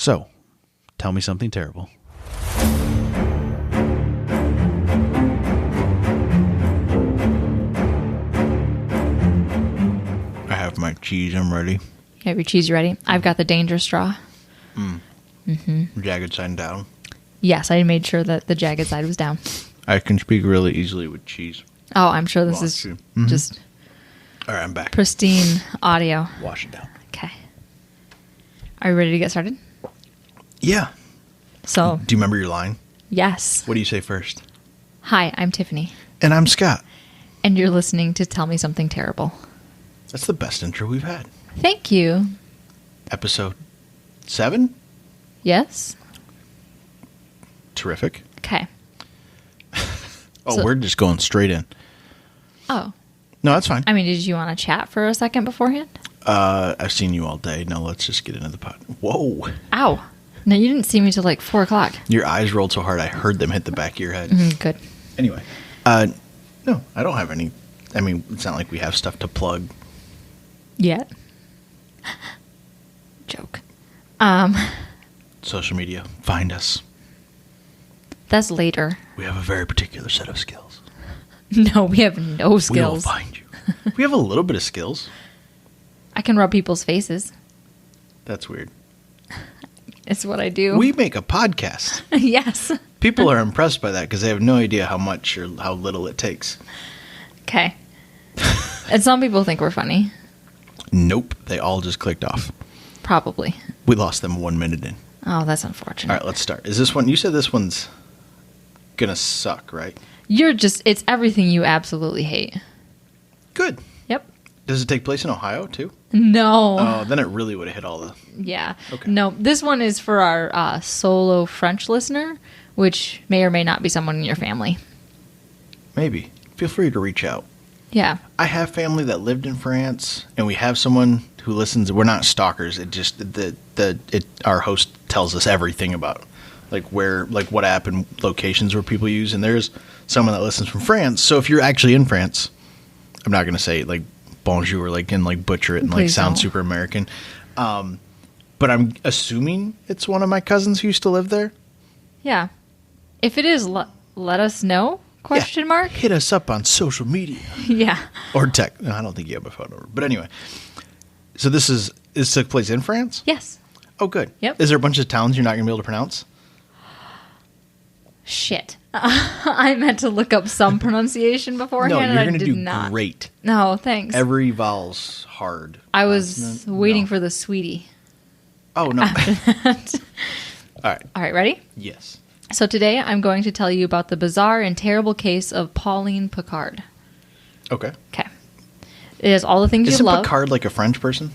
So, tell me something terrible. I have my cheese. I'm ready. You have your cheese ready? I've got the danger straw. Jagged side down. Yes, I made sure that the jagged side was down. I can speak really easily with cheese. Oh, I'm sure this Watch is you. just All right, I'm back. pristine audio. Wash it down. Okay. Are you ready to get started? Yeah. So, Do you remember your line? yes. What do you say first? Hi, I'm Tiffany, And I'm Scott. and you're listening to Tell Me Something Terrible. That's the best intro we've had. Thank you. Episode 7? Yes? Terrific. Okay. Oh, So- we're just going straight in. Oh, No, that's fine. I mean, did you want to chat for a second beforehand? I've seen you all day. Now let's just get into the pot. Whoa. Ow. No, you didn't see me till like 4 o'clock. Your eyes rolled so hard I heard them hit the back of your head. Good. Anyway. No, I don't have any. I mean, it's not like we have stuff to plug. Yet. Joke. Social media. Find us. That's later. We have a very particular set of skills. No, we have no We will skills. find you. We have a little bit of skills. I can rub people's faces. That's weird. It's what I do. We make a podcast. Yes. People are impressed by that because they have no idea how much or how little it takes. Okay. And some people think we're funny. Nope. They all just clicked off. Probably. We lost them 1 minute in. Oh, that's unfortunate. All right, let's start. Is this one? You said this one's gonna suck, right? It's everything you absolutely hate. Good. Yep. Does it take place in Ohio too? No. Oh, then it really would have hit all the. Yeah. Okay. No, this one is for our solo French listener, which may or may not be someone in your family. Maybe. Feel free to reach out. Yeah. I have family that lived in France, and we have someone who listens. We're not stalkers. It just our host tells us everything about what app and locations where people use. And there's someone that listens from France. So if you're actually in France, I'm not going to say like bonjour and butcher it and Please sound don't. super American. But I'm assuming it's one of my cousins who used to live there. Yeah. If it is, let us know? Question mark? Hit us up on social media. Yeah. Or tech. No, I don't think you have a phone number. But anyway. So this took place in France? Yes. Oh, good. Yep. Is there a bunch of towns you're not going to be able to pronounce? Shit. I meant to look up some pronunciation beforehand. No, and you're I going to did do not. great. No, thanks. Every vowel's hard. I was Consonant? waiting No. for the sweetie. Oh, no. All right. All right, ready? Yes. So today I'm going to tell you about the bizarre and terrible case of Pauline Picard. Okay. Okay. It is all the things Isn't you love. Picard like a French person?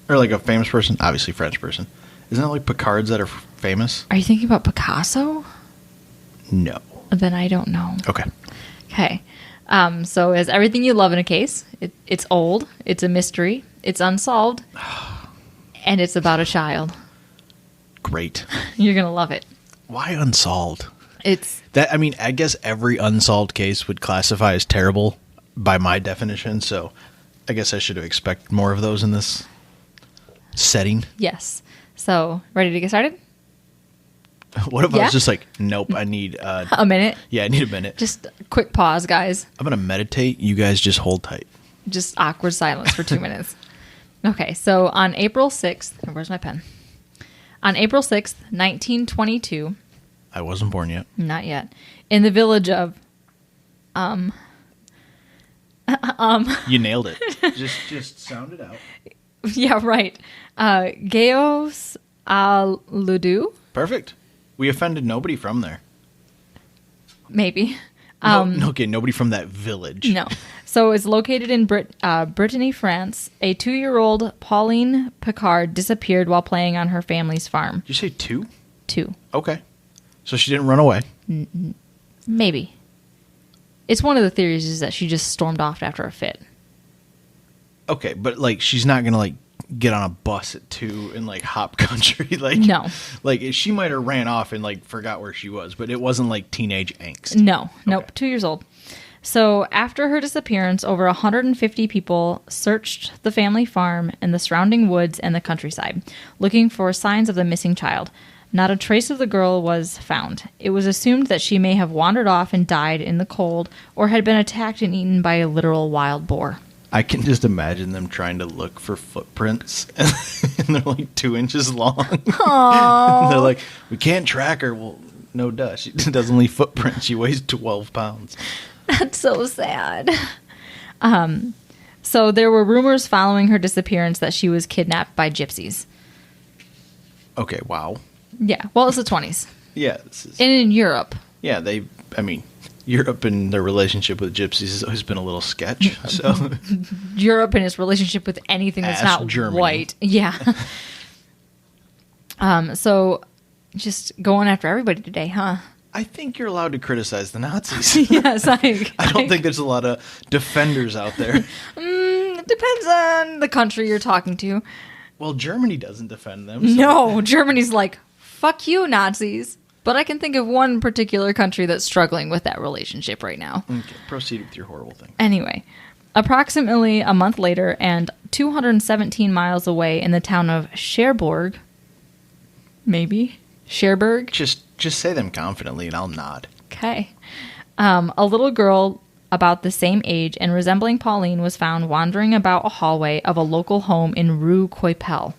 Or like a famous person? Obviously French person. Isn't it like Picards that are famous? Are you thinking about Picasso? No. Then I don't know. Okay. Okay. So as everything you love in a case, it's old, it's a mystery, it's unsolved, and it's about a child. Great. You're going to love it. Why unsolved? It's I guess every unsolved case would classify as terrible by my definition, so I guess I should expect more of those in this setting. yes. So, ready to get started? What if I Yeah? was just like, nope, I need A minute. yeah, I need a minute. Just a quick pause, guys. I'm going to meditate. You guys just hold tight. Just awkward silence for 2 minutes. Okay, so on April 6th, where's my pen? On April 6th, 1922, I wasn't born yet. not yet, in the village of, You nailed it. just sound it out. yeah, right, Gaos al Ludu, Perfect. We offended nobody from there. maybe. Okay, nobody from that village. No. So it's located in Brittany, France. A 2-year-old Pauline Picard disappeared while playing on her family's farm. Did you say 2? 2. Okay. So she didn't run away. Maybe. It's one of the theories is that she just stormed off after a fit. Okay, but like she's not going to like get on a bus at 2 in like hop country. Like No. Like she might have ran off and like forgot where she was, but it wasn't like teenage angst. No. Nope. Okay. 2 years old. So after her disappearance, over 150 people searched the family farm and the surrounding woods and the countryside, looking for signs of the missing child. Not a trace of the girl was found. It was assumed that she may have wandered off and died in the cold or had been attacked and eaten by a literal wild boar. I can just imagine them trying to look for footprints, and they're like 2 inches long. And they're like, we can't track her. Well, no duh. She doesn't leave footprints. She weighs 12 pounds. That's so sad. So there were rumors following her disappearance that she was kidnapped by gypsies. Okay, wow. Yeah, well, it's the 20s. Yeah. And in Europe. Yeah, Europe and their relationship with gypsies has always been a little sketch. So Europe and its relationship with anything that's not Germany. White. Yeah. So just going after everybody today, huh? I think you're allowed to criticize the Nazis. Yes, I don't think there's a lot of defenders out there. It depends on the country you're talking to. Well, Germany doesn't defend them. So. No, Germany's like, fuck you, Nazis. But I can think of one particular country that's struggling with that relationship right now. Okay, proceed with your horrible thing. Anyway, approximately a month later and 217 miles away in the town of Cherbourg, maybe? Cherbourg? Just say them confidently and I'll nod. Okay. A little girl about the same age and resembling Pauline was found wandering about a hallway of a local home in Rue Coypel.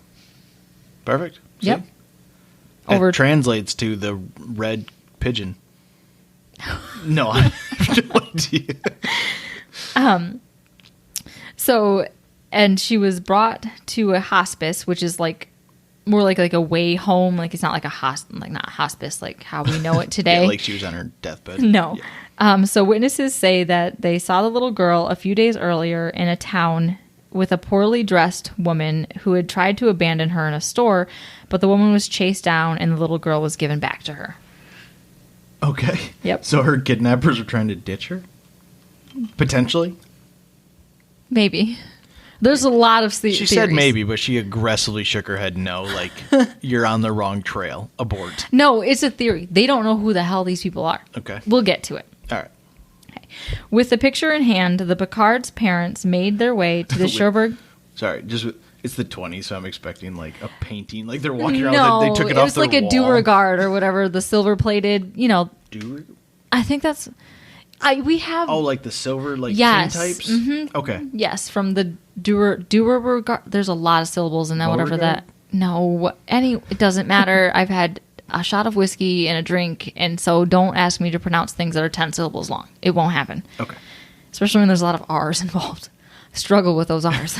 Perfect. Yep. It translates to the red pigeon. No, I have no idea. So, and she was brought to a hospice, which is like more like a way home. Like it's not like not a hospice like how we know it today. Yeah, like she was on her deathbed. No. Yeah. So witnesses say that they saw the little girl a few days earlier in a town with a poorly dressed woman who had tried to abandon her in a store, but the woman was chased down and the little girl was given back to her. Okay. Yep. So her kidnappers were trying to ditch her? Potentially? Maybe. There's a lot of theories. She said maybe, but she aggressively shook her head no, like, you're on the wrong trail. Abort. No, it's a theory. They don't know who the hell these people are. Okay. We'll get to it. All right. Okay. With the picture in hand, the Picard's parents made their way to the Cherbourg. Sorry, it's the 20s, so I'm expecting like a painting. Like they're walking around No, they took it it off was their like a wall. Duregard or whatever, the silver-plated, I think that's... we have... Oh, like the silver, like yes. tin types? Mm-hmm. Okay. Yes, from the Duregard. There's a lot of syllables in that, whatever that... No, it doesn't matter. I've had a shot of whiskey and a drink, and so don't ask me to pronounce things that are 10 syllables long. It won't happen. Okay. Especially when there's a lot of R's involved. Struggle with those R's.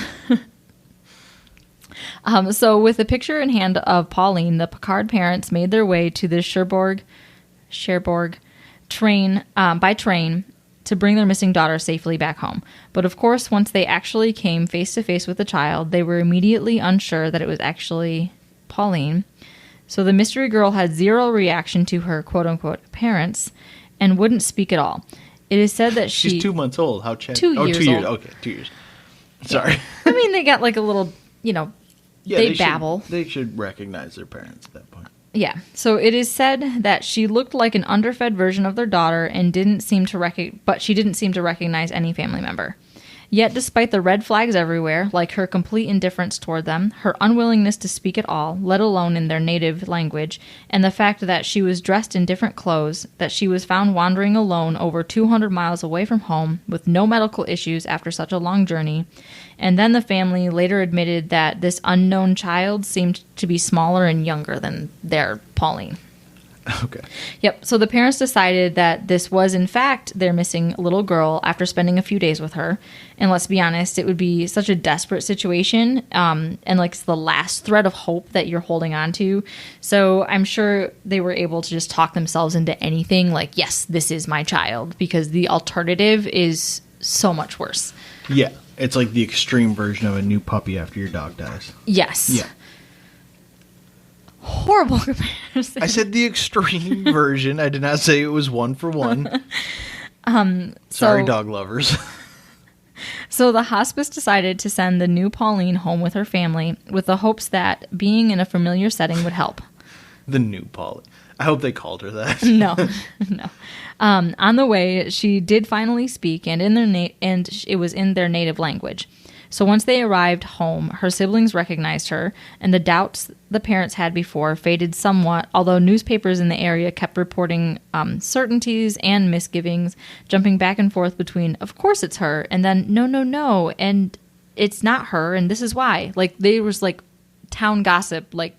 So with the picture in hand of Pauline, the Picard parents made their way to the Cherbourg train by train to bring their missing daughter safely back home. But of course, once they actually came face to face with the child, they were immediately unsure that it was actually Pauline. So the mystery girl had zero reaction to her quote-unquote parents and wouldn't speak at all. It is said that she's 2 months old. How 2 years 2 years. old. Okay, 2 years. Sorry. Yeah. I mean, they got like a little, they babble. They should recognize their parents at that point. Yeah. So it is said that she looked like an underfed version of their daughter and but she didn't seem to recognize any family member. Yet, despite the red flags everywhere, like her complete indifference toward them, her unwillingness to speak at all, let alone in their native language, and the fact that she was dressed in different clothes, that she was found wandering alone over 200 miles away from home with no medical issues after such a long journey, and then the family later admitted that this unknown child seemed to be smaller and younger than their Pauline. Okay. Yep. So the parents decided that this was, in fact, their missing little girl after spending a few days with her. And let's be honest, it would be such a desperate situation and like it's the last thread of hope that you're holding on to. So I'm sure they were able to just talk themselves into anything like, yes, this is my child, because the alternative is so much worse. Yeah. It's like the extreme version of a new puppy after your dog dies. Yes. Yeah. Horrible comparison. I said the extreme version. I did not say it was one for one. Sorry, dog lovers. So the hospice decided to send the new Pauline home with her family with the hopes that being in a familiar setting would help. The new Pauline. I hope they called her that. No, no. On the way, she did finally speak, and it was in their native language. So once they arrived home, her siblings recognized her, and the doubts the parents had before faded somewhat, although newspapers in the area kept reporting certainties and misgivings, jumping back and forth between, of course it's her, and then, no, and it's not her, and this is why. Like, there was, like, town gossip, like,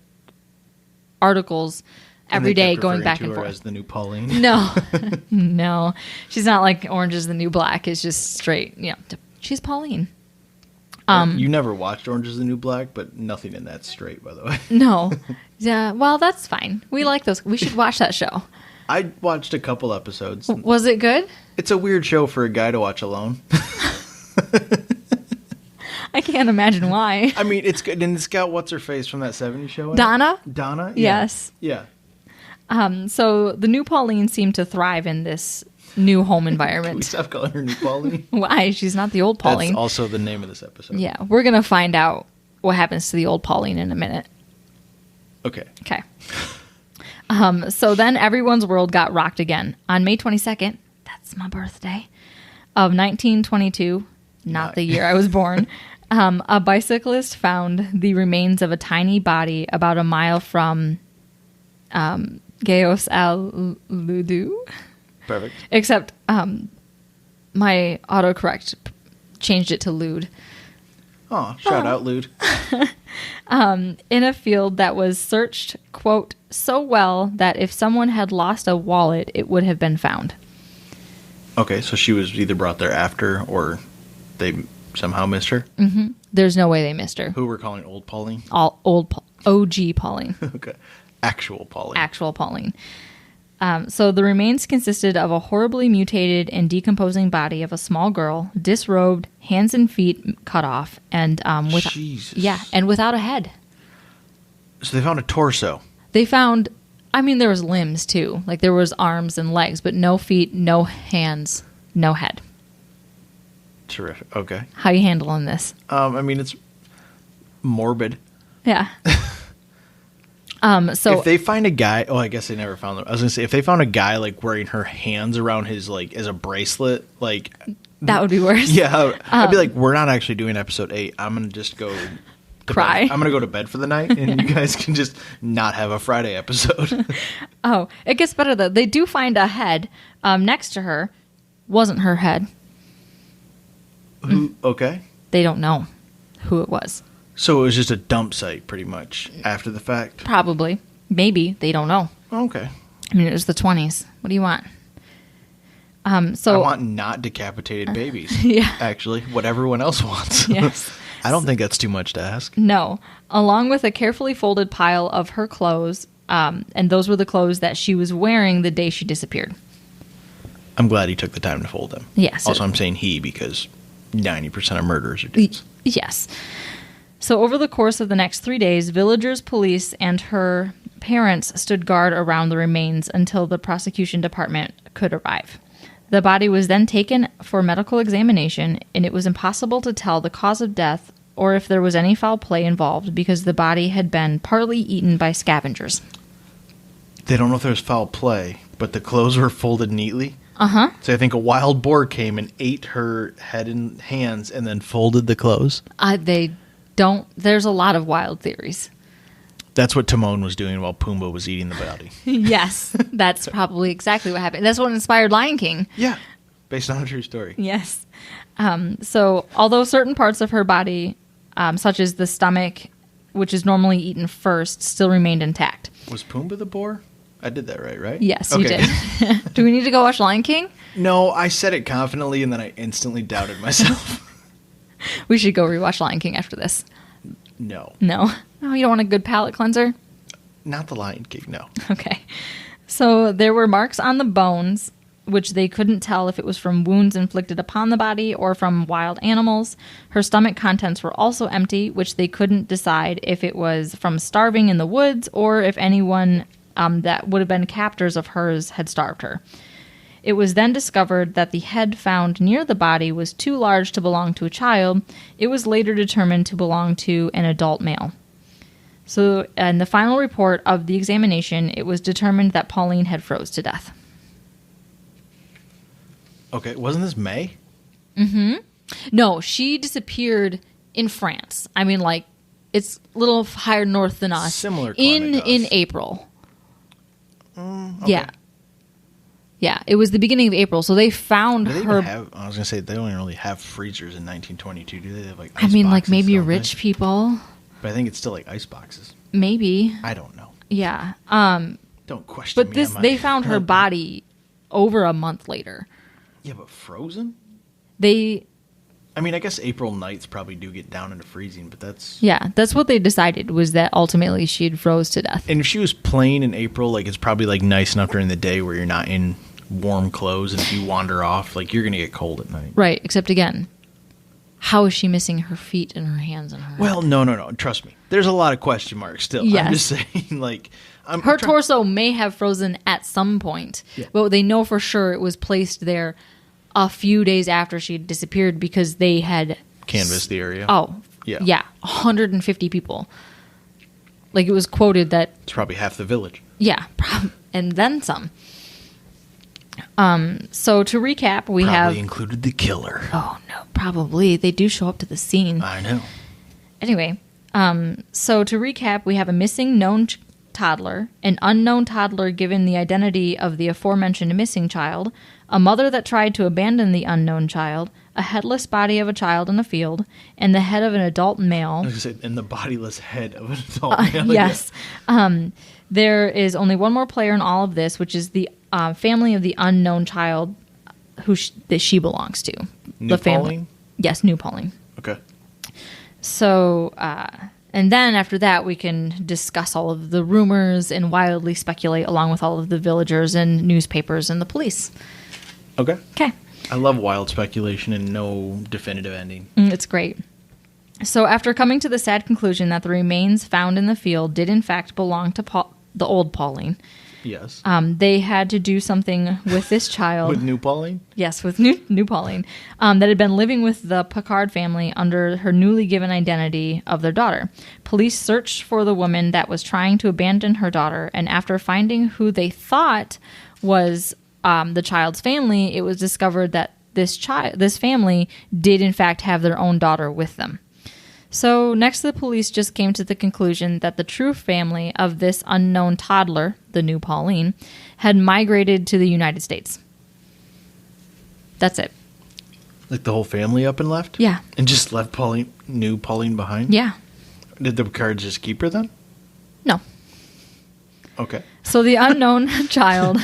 articles every day going back and forth. As the new Pauline. No, no. She's not like Orange is the New Black. It's just straight, she's Pauline. You never watched Orange is the New Black, but nothing in that's straight, by the way. No. Yeah, well, that's fine. We like those. We should watch that show. I watched a couple episodes. Was it good? It's a weird show for a guy to watch alone. I can't imagine why. I mean, it's good. And it's got what's-her-face from that 70s show? Donna? Donna? Yeah. Yes. Yeah. So the new Pauline seemed to thrive in this new home environment. Can we stop calling her new Pauline? Why? She's not the old Pauline. That's also the name of this episode. Yeah, we're going to find out what happens to the old Pauline in a minute. Okay. Okay. So then everyone's world got rocked again. On May 22nd, that's my birthday, of 1922, not the year I was born, a bicyclist found the remains of a tiny body about a mile from Gayos al Ludu. Perfect. Except my autocorrect changed it to lewd. Oh, shout out lewd. In a field that was searched, quote, so well that if someone had lost a wallet, it would have been found. Okay, so she was either brought there after or they somehow missed her? Mm-hmm. There's no way they missed her. Who we're calling Old Pauline? OG Pauline. Okay. Actual Pauline. Actual Pauline. So the remains consisted of a horribly mutated and decomposing body of a small girl, disrobed, hands and feet cut off, and Jesus. and without a head. So they found a torso. They found, there was limbs too, like there was arms and legs, but no feet, no hands, no head. Terrific. Okay. How you handling this? It's morbid. Yeah. So if they find a guy, I guess they never found them. I was gonna say if they found a guy like wearing her hands around his like as a bracelet, like that would be worse. Yeah, I'd be like, we're not actually doing episode 8. I'm gonna just go cry. I'm gonna go to bed for the night, and you guys can just not have a Friday episode. Oh, it gets better though. They do find a head next to her. Wasn't her head. Who? Okay. They don't know who it was. So it was just a dump site, pretty much, after the fact? Probably. Maybe. They don't know. Okay. It was the 20s. What do you want? I want not decapitated babies. Yeah. Actually, what everyone else wants. Yes. I don't think that's too much to ask. No. Along with a carefully folded pile of her clothes, and those were the clothes that she was wearing the day she disappeared. I'm glad he took the time to fold them. Yes. Also, I'm saying he because 90% of murderers are dudes. Yes. So over the course of the next 3 days, villagers, police, and her parents stood guard around the remains until the prosecution department could arrive. The body was then taken for medical examination, and it was impossible to tell the cause of death or if there was any foul play involved because the body had been partly eaten by scavengers. They don't know if there was foul play, but the clothes were folded neatly. Uh-huh. So I think a wild boar came and ate her head and hands and then folded the clothes. There's a lot of wild theories. That's what Timon was doing while Pumbaa was eating the body. Yes, that's probably exactly what happened. That's what inspired Lion King. Yeah, based on a true story. Yes. So although certain parts of her body, such as the stomach, which is normally eaten first, still remained intact. Was Pumbaa the boar? I did that right? Yes, okay. You did. Do we need to go watch Lion King? No, I said it confidently and then I instantly doubted myself. We should go rewatch Lion King after this. No. No? Oh, you don't want a good palate cleanser? Not the Lion King, no. Okay. So there were marks on the bones, which they couldn't tell if it was from wounds inflicted upon the body or from wild animals. Her stomach contents were also empty, which they couldn't decide if it was from starving in the woods or if anyone that would have been captors of hers had starved her. It was then discovered that the head found near the body was too large to belong to a child. It was later determined to belong to an adult male. So in the final report of the examination, it was determined that Pauline had froze to death. Okay, wasn't this May? No, she disappeared in France. I mean, like, it's a little higher north than us. Similar climate to us. In April. Okay. Yeah, it was the beginning of April, so they found Do they her. even have, I was going to say, they don't even really have freezers in 1922, do they? They have, like, I ice mean, like, boxes, maybe don't they? rich people. But I think it's still, like, ice boxes. Maybe. I don't know. Yeah. Don't question But me. they found her body over a month later. Yeah, but frozen? They. I mean, I guess April nights probably do get down into freezing, but that's... Yeah, that's what they decided, was that ultimately she had froze to death. And if she was plain in April, like, it's probably, like, nice enough during the day where you're not in warm clothes, and if you wander off, like, you're going to get cold at night. Right, except again, how is she missing her feet and her hands and her Well, no. Trust me. There's a lot of question marks still. Yes. I'm just saying, like... her torso may have frozen at some point, but they know for sure it was placed there a few days after she had disappeared because they had... Canvassed the area. Oh, yeah, 150 people. Like, it was quoted that... It's probably half the village. Yeah, and then some. So to recap, we Probably have... included the killer. Oh, no, probably. They do show up to the scene. I know. Anyway, so to recap, we have a missing known toddler, an unknown toddler given the identity of the aforementioned missing child, a mother that tried to abandon the unknown child, a headless body of a child in a field, and the head of an adult male. I was going to say, and the bodiless head of an adult male. Yes. There is only one more player in all of this, which is the family of the unknown child that she belongs to. New the family. Pauline? Yes, New Pauline. Okay. So, and then after that, we can discuss all of the rumors and wildly speculate along with all of the villagers and newspapers and the police. Okay. Okay. I love wild speculation and no definitive ending. It's great. So after coming to the sad conclusion that the remains found in the field did in fact belong to the old Pauline, Yes. they had to do something with this child. With New Pauline? Yes, with new Pauline, that had been living with the Picard family under her newly given identity of their daughter. Police searched for the woman that was trying to abandon her daughter, and after finding who they thought was the child's family, it was discovered that this family did in fact have their own daughter with them. So next, the police just came to the conclusion that the true family of this unknown toddler, the new Pauline, had migrated to the United States. That's it. Like the whole family up and left? Yeah. And just left New Pauline behind? Yeah. Did the Picards just keep her then? No. Okay. So the unknown child.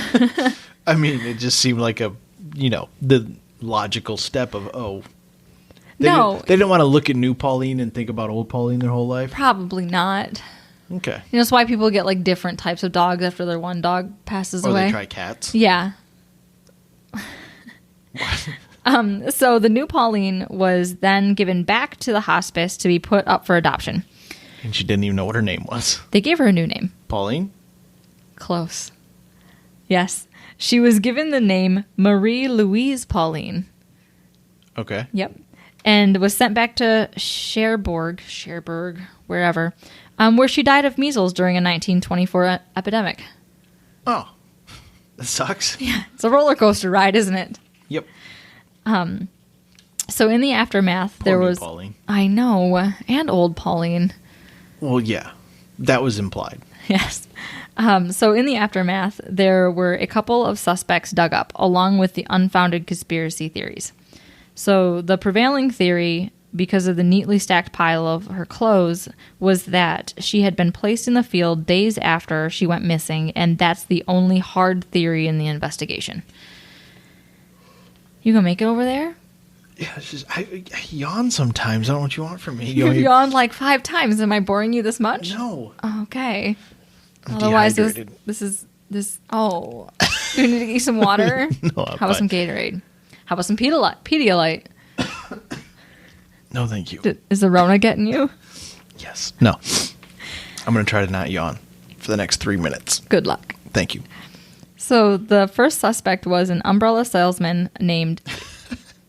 I mean, it just seemed like the logical step of, They didn't want to look at New Pauline and think about old Pauline their whole life? Probably not. Okay. That's why people get like different types of dogs after their one dog passes Or away. they try cats? Yeah. So the new Pauline was then given back to the hospice to be put up for adoption. And she didn't even know what her name was. They gave her a new name. Pauline? Close. Yes. She was given the name Marie Louise Pauline. Okay. Yep. And was sent back to Cherbourg, wherever, where she died of measles during a 1924 epidemic. Oh. That sucks. Yeah. It's a roller coaster ride, isn't it? Yep. So in the aftermath, there Poor New was... Pauline. I know. And old Pauline. Well, yeah. That was implied. Yes. So in the aftermath, there were a couple of suspects dug up, along with the unfounded conspiracy theories. So the prevailing theory, because of the neatly stacked pile of her clothes, was that she had been placed in the field days after she went missing, and that's the only hard theory in the investigation. You gonna make it over there? Yeah, it's just, I yawn sometimes. I don't know what you want from me. You've yawned like 5 times. Am I boring you this much? No. Okay. I'm Otherwise, dehydrated. Oh, you need to get some water. No, How about some Gatorade? How about some Pedialyte? No, thank you. Is the Rona getting you? Yes. No. I'm going to try to not yawn for the next 3 minutes. Good luck. Thank you. So the first suspect was an umbrella salesman named...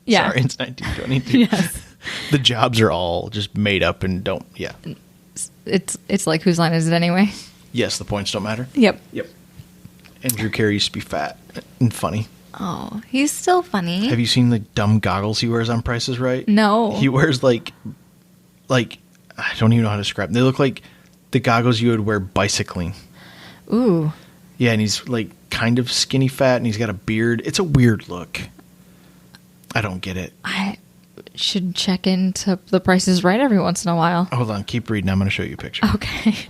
Yeah. Sorry, it's 1922. Yes. The jobs are all just made up and don't... Yeah. it's like, whose line is it anyway? Yes, the points don't matter. Yep. Yep. And Drew Carey used to be fat and funny. Oh, he's still funny. Have you seen the dumb goggles he wears on Price is Right? No. He wears like I don't even know how to describe them. They look like the goggles you would wear bicycling. Ooh. Yeah, and he's like kind of skinny fat and he's got a beard. It's a weird look. I don't get it. I should check into The Price is Right every once in a while. Hold on, keep reading. I'm going to show you a picture. Okay.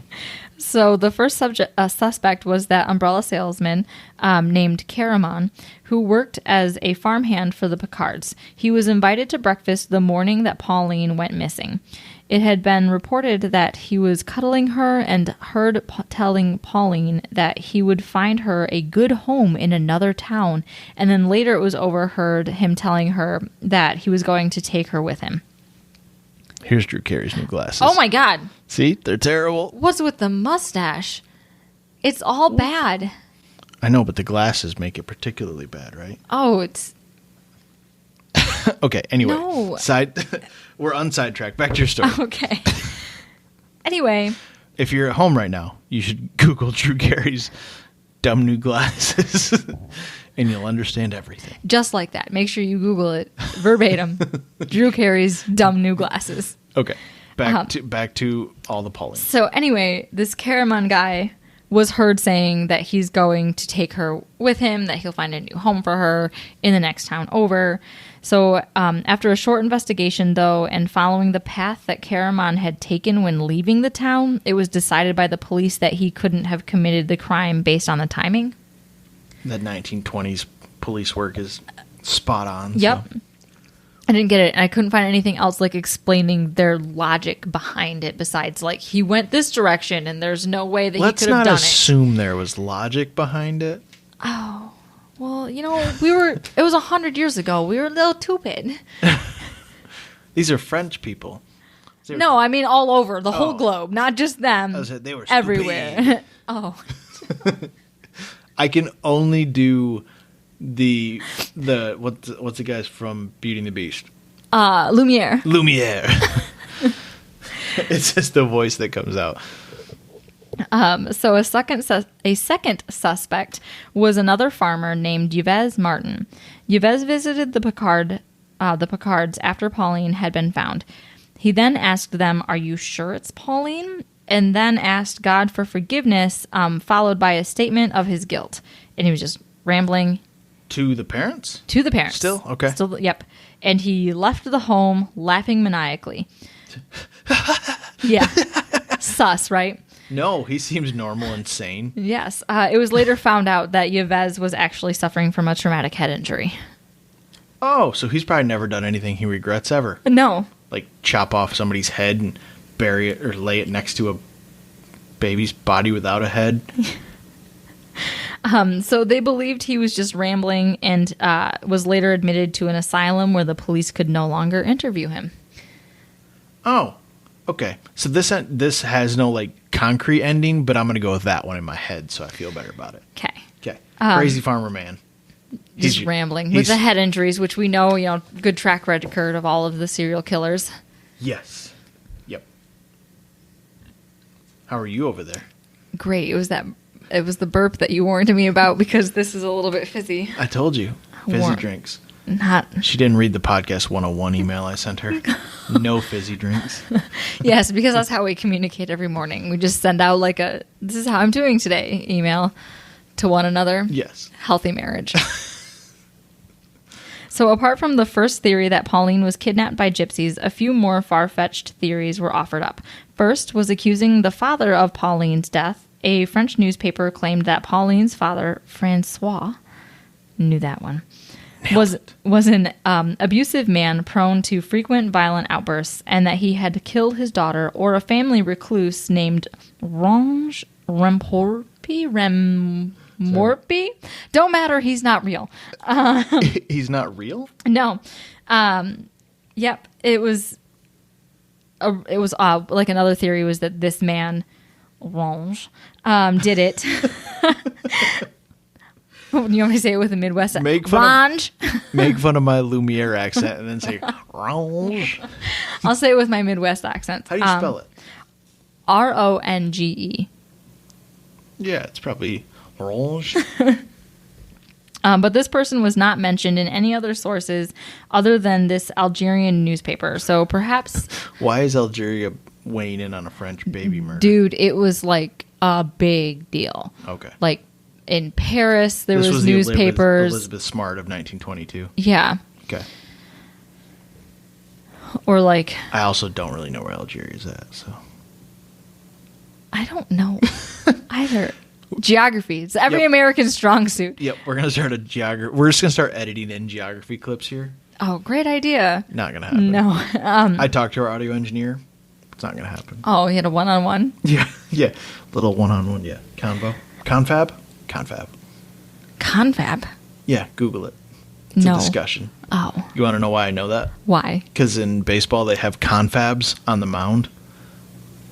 So the first suspect was that umbrella salesman named Karaman, who worked as a farmhand for the Picards. He was invited to breakfast the morning that Pauline went missing. It had been reported that he was cuddling her and heard telling Pauline that he would find her a good home in another town. And then later it was overheard him telling her that he was going to take her with him. Here's Drew Carey's new glasses. Oh my God. See? They're terrible. What's with the mustache? It's all bad. I know, but the glasses make it particularly bad, right? Oh, it's... Okay, anyway. No. We're on sidetrack. Back to your story. Okay. Anyway. If you're at home right now, you should Google Drew Carey's dumb new glasses, and you'll understand everything. Just like that. Make sure you Google it verbatim. Drew Carey's dumb new glasses. Okay. Back to all the Pauline. So anyway, this Karaman guy was heard saying that he's going to take her with him, that he'll find a new home for her in the next town over. So after a short investigation, though, and following the path that Karaman had taken when leaving the town, it was decided by the police that he couldn't have committed the crime based on the timing. That 1920s police work is spot on. Yep. So. I didn't get it. And I couldn't find anything else like explaining their logic behind it besides like he went this direction and there's no way that he could have done it. Let's not assume there was logic behind it. Oh, well, you know, it was 100 years ago. We were a little stupid. These are French people. No, I mean all over the whole globe, not just them. They were everywhere. Oh. I can only do the what's the guys from Beauty and the Beast? Lumiere. It's just the voice that comes out. So a second suspect was another farmer named Yves Martin. Yves visited the Picards after Pauline had been found. He then asked them, "Are you sure it's Pauline?" And then asked God for forgiveness, followed by a statement of his guilt. And he was just rambling. To the parents? To the parents. Still? Okay. Still, yep. And he left the home laughing maniacally. Yeah. Sus, right? No, he seems normal and sane. Yes. It was later found out that Yves was actually suffering from a traumatic head injury. Oh, so he's probably never done anything he regrets ever. No. Like chop off somebody's head and bury it or lay it next to a baby's body without a head. So they believed he was just rambling and was later admitted to an asylum where the police could no longer interview him. Oh, okay. So this has no like concrete ending, but I'm going to go with that one in my head so I feel better about it. Okay. Crazy farmer man. Just rambling with the head injuries, which we know, good track record of all of the serial killers. Yes. Yep. How are you over there? Great. It was the burp that you warned me about because this is a little bit fizzy. I told you. Fizzy drinks. She didn't read the podcast 101 email I sent her. No fizzy drinks. Yes, because that's how we communicate every morning. We just send out like this is how I'm doing today email to one another. Yes. Healthy marriage. So apart from the first theory that Pauline was kidnapped by gypsies, a few more far-fetched theories were offered up. First was accusing the father of Pauline's death. A French newspaper claimed that Pauline's father, Francois, knew that one, was an abusive man prone to frequent violent outbursts, and that he had killed his daughter or a family recluse named Remorpi. Don't matter. He's not real. He's not real? No. Yep. It was like another theory was that this man Range did it. You want me to say it with a Midwest accent? Make fun of my Lumiere accent and then say Range. I'll say it with my Midwest accent. How do you spell it? Ronge. Yeah, it's probably Orange. But this person was not mentioned in any other sources other than this Algerian newspaper. So perhaps... Why is Algeria weighing in on a French baby murder? Dude, it was like a big deal. Okay. Like in Paris, there This was the newspapers. Elizabeth Smart of 1922. Yeah. Okay. Or like... I also don't really know where Algeria is at, so... I don't know either. Geography. It's every Yep. American strong suit. Yep, we're gonna start we're just gonna start editing in geography clips here. Oh, great idea. Not gonna happen. No. I talked to our audio engineer. It's not gonna happen. Oh, he had a one-on-one? Yeah. Little one-on-one, yeah. Confab? Confab? Yeah, Google it. It's No. a discussion. Oh. You want to know why I know that? Why? Because in baseball, they have confabs on the mound.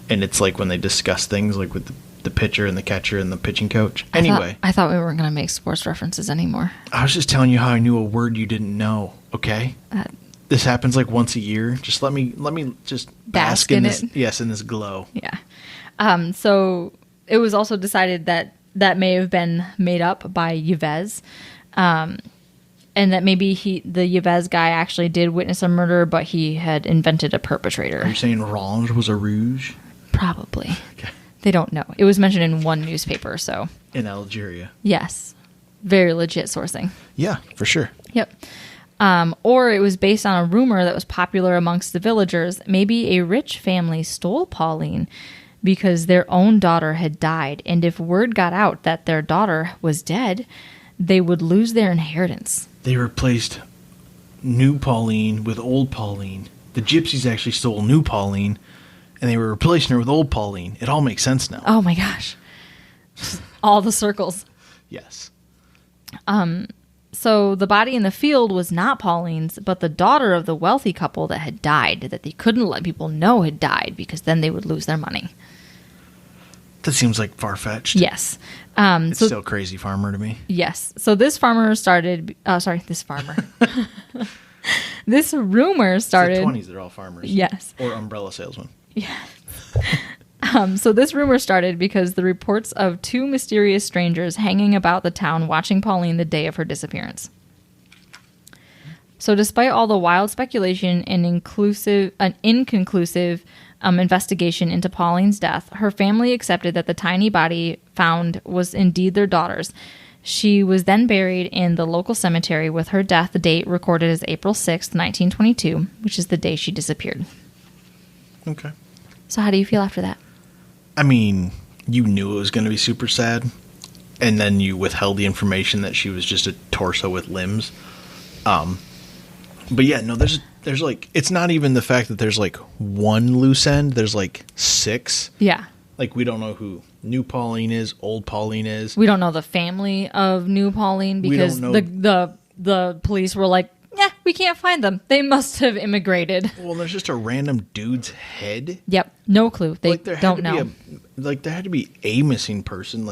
And it's like when they discuss things like with the pitcher and the catcher and the pitching coach. Anyway. I thought we weren't going to make sports references anymore. I was just telling you how I knew a word you didn't know, okay? This happens like once a year. Just let me just bask in this. it. Yes, in this glow. Yeah. So it was also decided that may have been made up by Yves. And that maybe the Yves guy actually did witness a murder, but he had invented a perpetrator. Are you saying Rouge was a rouge? Probably. Okay. They don't know. It was mentioned in one newspaper, so. In Algeria. Yes. Very legit sourcing. Yeah, for sure. Yep. Or it was based on a rumor that was popular amongst the villagers. Maybe a rich family stole Pauline because their own daughter had died. And if word got out that their daughter was dead, they would lose their inheritance. They replaced new Pauline with old Pauline. The gypsies actually stole new Pauline, and they were replacing her with old Pauline. It all makes sense now. Oh my gosh. All the circles. Yes. So the body in the field was not Pauline's, but the daughter of the wealthy couple that had died, that they couldn't let people know had died because then they would lose their money. That seems like far-fetched. Yes. It's still crazy farmer to me. Yes. So this farmer started... this farmer. This rumor started... It's the 20s, they're all farmers. Yes. Or umbrella salesmen. Yes. So this rumor started because the reports of two mysterious strangers hanging about the town watching Pauline the day of her disappearance. So despite all the wild speculation and inconclusive investigation into Pauline's death, her family accepted that the tiny body found was indeed their daughter's. She was then buried in the local cemetery with her death date recorded as April 6th, 1922, which is the day she disappeared. Okay. So how do you feel after that? I mean, you knew it was going to be super sad, and then you withheld the information that she was just a torso with limbs. But yeah, no, there's like, it's not even the fact that there's like one loose end, there's like six. Yeah. Like, we don't know who new Pauline is, old Pauline is. We don't know the family of new Pauline because the police were like, yeah, we can't find them. They must have immigrated. Well, there's just a random dude's head. Yep. No clue. They there don't know. There had to be a missing person.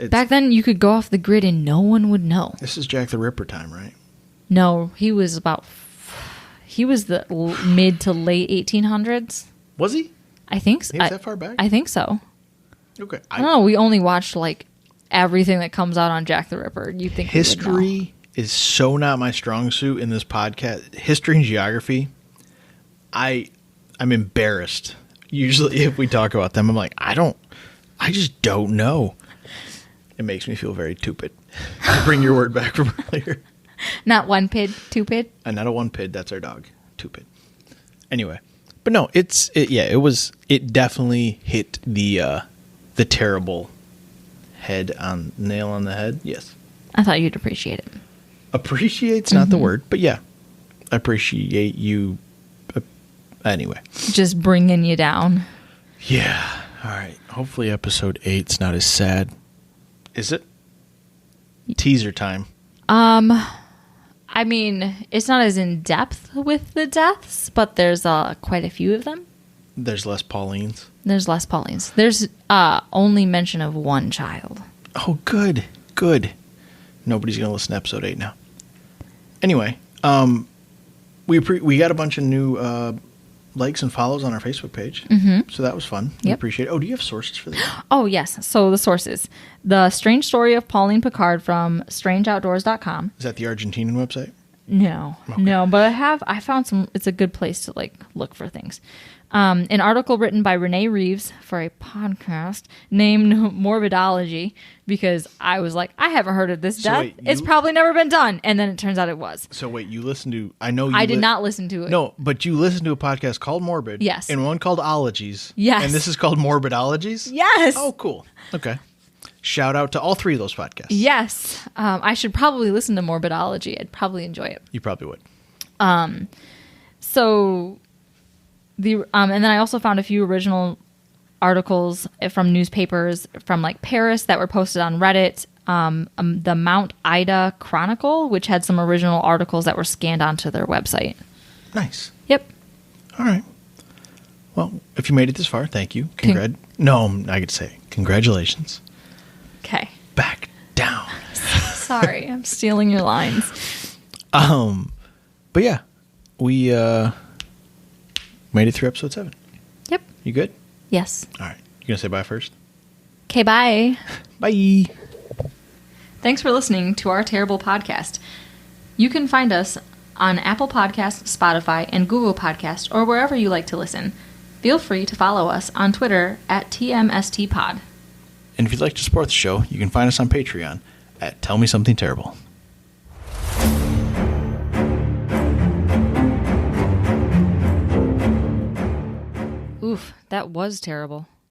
Back then, you could go off the grid and no one would know. This is Jack the Ripper time, right? No, he was the mid to late 1800s. Was he? I think so. He was that far back? I think so. Okay. I don't know. We only watched like everything that comes out on Jack the Ripper. You think history is so not my strong suit in this podcast. History and geography, I'm embarrassed. Usually if we talk about them, I'm like, I just don't know. It makes me feel very stupid. Bring your word back from earlier. Not one pid, two pid? Not a one pid, that's our dog. Two pid. Anyway. But no, it definitely hit the terrible nail on the head. Yes. I thought you'd appreciate it. Appreciate's not the word, but yeah. Appreciate you. Anyway. Just bringing you down. Yeah. All right. Hopefully episode 8's not as sad. Is it? Teaser time. I mean, it's not as in depth with the deaths, but there's quite a few of them. There's less Paulines. There's less Paulines. There's only mention of one child. Oh, good. Nobody's going to listen to episode 8 now. Anyway, we got a bunch of new likes and follows on our Facebook page. Mm-hmm. So that was fun. We Yep. appreciate it. Oh, do you have sources for this? Oh, yes. So the sources. The Strange Story of Pauline Picard from strangeoutdoors.com. Is that the Argentinian website? No, no, but I found some, it's a good place to like look for things. An article written by Renee Reeves for a podcast named Morbidology, because I was like, I haven't heard of this death. wait, it's probably never been done. And then it turns out it was. So wait, you listened to, I know you I did not listen to it. No, but you listened to a podcast called Morbid. Yes. And one called Ologies. Yes. And this is called Morbidologies? Yes. Oh, cool. Okay. Shout out to all three of those podcasts. Yes. I should probably listen to Morbidology. I'd probably enjoy it. You probably would. So the and then I also found a few original articles from newspapers from like Paris that were posted on Reddit. The Mount Ida Chronicle, which had some original articles that were scanned onto their website. Nice. Yep. All right. Well, if you made it this far, thank you. No, I get to say congratulations. Okay. Back down. Sorry, I'm stealing your lines. But yeah, we made it through episode 7. Yep. You good? Yes. All right. You gonna say bye first? Okay, bye. Bye. Thanks for listening to our terrible podcast. You can find us on Apple Podcasts, Spotify, and Google Podcasts, or wherever you like to listen. Feel free to follow us on Twitter at TMSTPod. And if you'd like to support the show, you can find us on Patreon at Tell Me Something Terrible. Oof, that was terrible.